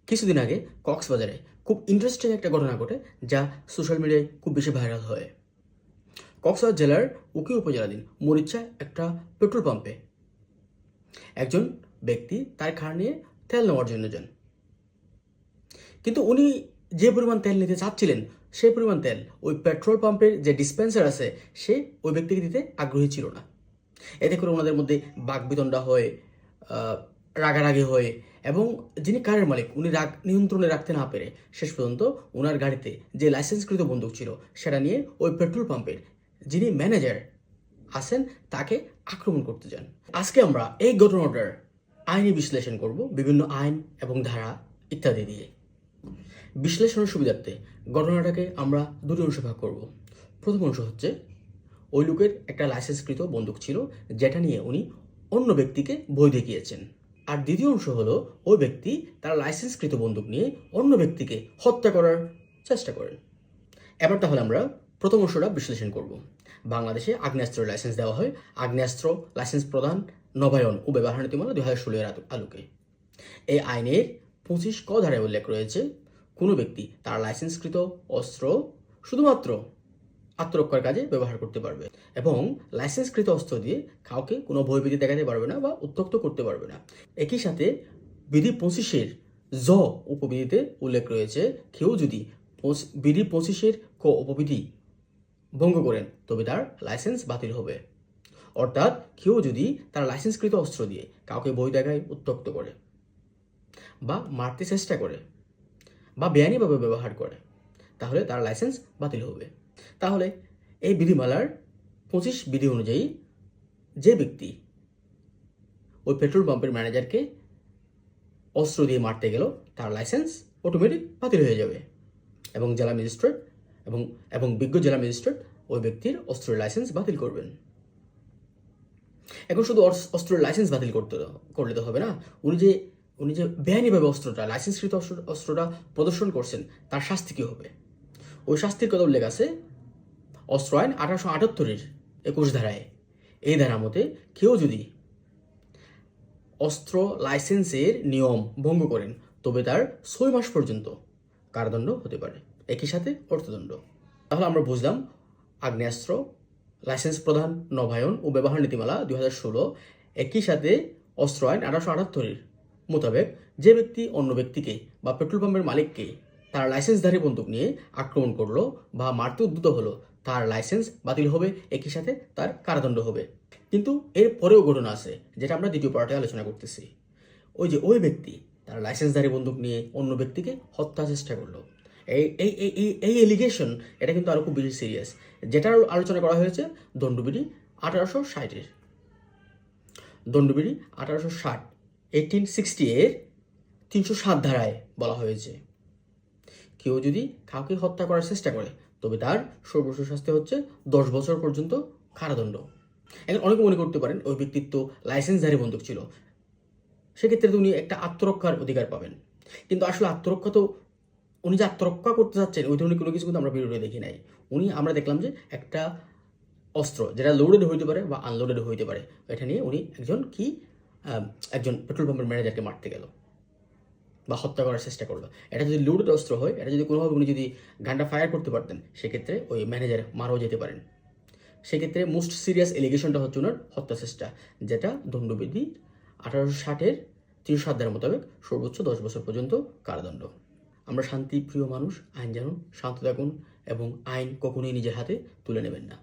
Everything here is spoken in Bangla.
কিছুদিন আগে কক্সবাজারে খুব ইন্টারেস্টিং একটা ঘটনা ঘটে, যা সোশ্যাল মিডিয়ায় খুব বেশি ভাইরাল হয়। কক্সবাজার জেলার উকি উপজেলাধীন মরিচ্চা একটা পেট্রোল পাম্পে একজন ব্যক্তি তার খাড় নিয়ে তেল নেওয়ার জন্য যান। কিন্তু উনি যে পরিমাণ তেল নিতে চাচ্ছিলেন, সেই পরিমাণ তেল ওই পেট্রোল পাম্পের যে ডিসপেন্সার আছে সে ওই ব্যক্তিকে দিতে আগ্রহী ছিল না। এতে করে ওনাদের মধ্যে বাকবিতণ্ডা হয়, রাগারাগি হয়, এবং যিনি কারের মালিক উনি রাগ নিয়ন্ত্রণে রাখতে না পেরে শেষ পর্যন্ত ওনার গাড়িতে যে লাইসেন্সকৃত বন্দুক ছিল সেটা নিয়ে ওই পেট্রোল পাম্পের যিনি ম্যানেজার আছেন তাকে আক্রমণ করতে যান। আজকে আমরা এই ঘটনাটার আইনি বিশ্লেষণ করব বিভিন্ন আইন এবং ধারা ইত্যাদি দিয়ে। বিশ্লেষণের সুবিধার্থে ঘটনাটাকে আমরা দুটি অংশে ভাগ করব। প্রথম অংশ হচ্ছে ওই লোকের একটা লাইসেন্সকৃত বন্দুক ছিল যেটা নিয়ে উনি অন্য ব্যক্তিকে ভয় দেখিয়েছেন, আর দ্বিতীয় অংশ হলো ওই ব্যক্তি তার লাইসেন্সকৃত বন্দুক নিয়ে অন্য ব্যক্তিকে হত্যা করার চেষ্টা করেন। এবার তাহলে আমরা প্রথম অংশটা বিশ্লেষণ করব। বাংলাদেশে আগ্নেয়াস্ত্রের লাইসেন্স দেওয়া হয় আগ্নেয়াস্ত্র লাইসেন্স প্রদান, নবায়ন ও ব্যবহার নীতিমালা 2016 আলোকে। এই আইনের 25 ক ধারায় উল্লেখ রয়েছে কোনো ব্যক্তি তার লাইসেন্সকৃত অস্ত্র শুধুমাত্র আত্মরক্ষার কাজে ব্যবহার করতে পারবে এবং লাইসেন্সকৃত অস্ত্র দিয়ে কাউকে কোনো ভয়ভীতি দেখাতে পারবে না বা উত্ত্যক্ত করতে পারবে না। একই সাথে বিধি 25-এর জ উপবিধিতে উল্লেখ রয়েছে কেউ যদি বিধি 25-এর ক উপবিধি ভঙ্গ করেন তবে তার লাইসেন্স বাতিল হবে। অর্থাৎ কেউ যদি তার লাইসেন্সকৃত অস্ত্র দিয়ে কাউকে ভয় দেখায়, উত্ত্যক্ত করে বা মারতে চেষ্টা করে বা বেআইনিভাবে ব্যবহার করে তাহলে তার লাইসেন্স বাতিল হবে। তাহলে এই বিধিমালার 25 বিধি অনুযায়ী যে ব্যক্তি ওই পেট্রোল পাম্পের ম্যানেজারকে অস্ত্র দিয়ে মারতে গেল তার লাইসেন্স অটোমেটিক বাতিল হয়ে যাবে এবং জেলা ম্যাজিস্ট্রেট এবং বিজ্ঞ জেলা ম্যাজিস্ট্রেট ওই ব্যক্তির অস্ত্রের লাইসেন্স বাতিল করবেন। এখন শুধু অস্ত্রের লাইসেন্স বাতিল করলে তো হবে না, উনি যে বেআইনিভাবে অস্ত্রটা লাইসেন্সকৃত অস্ত্রটা প্রদর্শন করছেন তার শাস্তি কী হবে? ওই শাস্তির কথা উল্লেখ আছে অস্ত্র আইন 1878-এর 21 ধারায়। এই ধারা মতে কেউ যদি অস্ত্র লাইসেন্সের নিয়ম ভঙ্গ করেন তবে তার 6 মাস পর্যন্ত কারাদণ্ড হতে পারে, একই সাথে অর্থদণ্ড। তাহলে আমরা বুঝলাম আগ্নেয়াস্ত্র লাইসেন্স প্রদান, নবায়ন ও ব্যবহার নীতিমালা 2016, একই সাথে অস্ত্র আইন 1878-এর মোতাবেক যে ব্যক্তি অন্য ব্যক্তিকে বা পেট্রোল পাম্পের মালিককে তার লাইসেন্সধারী বন্দুক নিয়ে আক্রমণ করলো বা মারতে উদ্যত হলো তার লাইসেন্স বাতিল হবে, একই সাথে তার কারাদণ্ড হবে। কিন্তু এর পরেও ঘটনা আছে যেটা আমরা দ্বিতীয় পার্টে আলোচনা করতেছি। ওই ব্যক্তি তার লাইসেন্সধারী বন্দুক নিয়ে অন্য ব্যক্তিকে হত্যা চেষ্টা করলো। এই এলিগেশন এটা কিন্তু আরও খুব বেশি সিরিয়াস, যেটার আলোচনা করা হয়েছে দণ্ডবিধি 1860-এর। দণ্ডবিধি 1860 1860-এর 307 ধারায় বলা হয়েছে কেউ যদি কাউকে হত্যা করার চেষ্টা করে তবে তার সর্বোচ্চ শাস্তি হচ্ছে 10 বছর পর্যন্ত কারাদণ্ড। এখন অনেকে মনে করতে পারেন ওই ব্যক্তির তো লাইসেন্সধারী বন্দুক ছিল, সেক্ষেত্রে তো উনি একটা আত্মরক্ষার অধিকার পাবেন। কিন্তু আসলে আত্মরক্ষা তো উনি যে আত্মরক্ষা করতে যাচ্ছেন ওই ধরনের কোনো কিছু কিন্তু আমরা ভিডিওতে দেখি নাই। আমরা দেখলাম যে একটা অস্ত্র যেটা লোডেড হইতে পারে বা আনলোডেড হইতে পারে, এটা নিয়ে উনি একজন পেট্রোল পাম্পের ম্যানেজারকে মারতে গেল বা হত্যা করার চেষ্টা করলো। এটা যদি লোডেড অস্ত্র হয়, এটা যদি কোনোভাবে উনি যদি গানটা ফায়ার করতে পারতেন সেক্ষেত্রে ওই ম্যানেজার মারাও যেতে পারেন। সেক্ষেত্রে মোস্ট সিরিয়াস এলিগেশনটা হচ্ছে ওনার হত্যা চেষ্টা, যেটা দণ্ডবিধি 1860-এর 307 ধারা মোতাবেক সর্বোচ্চ 10 বছর পর্যন্ত কারাদণ্ড। আমরা শান্তিপ্রিয় মানুষ, আইন জানুন, শান্ত থাকুন এবং আইন কখনোই নিজের হাতে তুলে নেবেন না।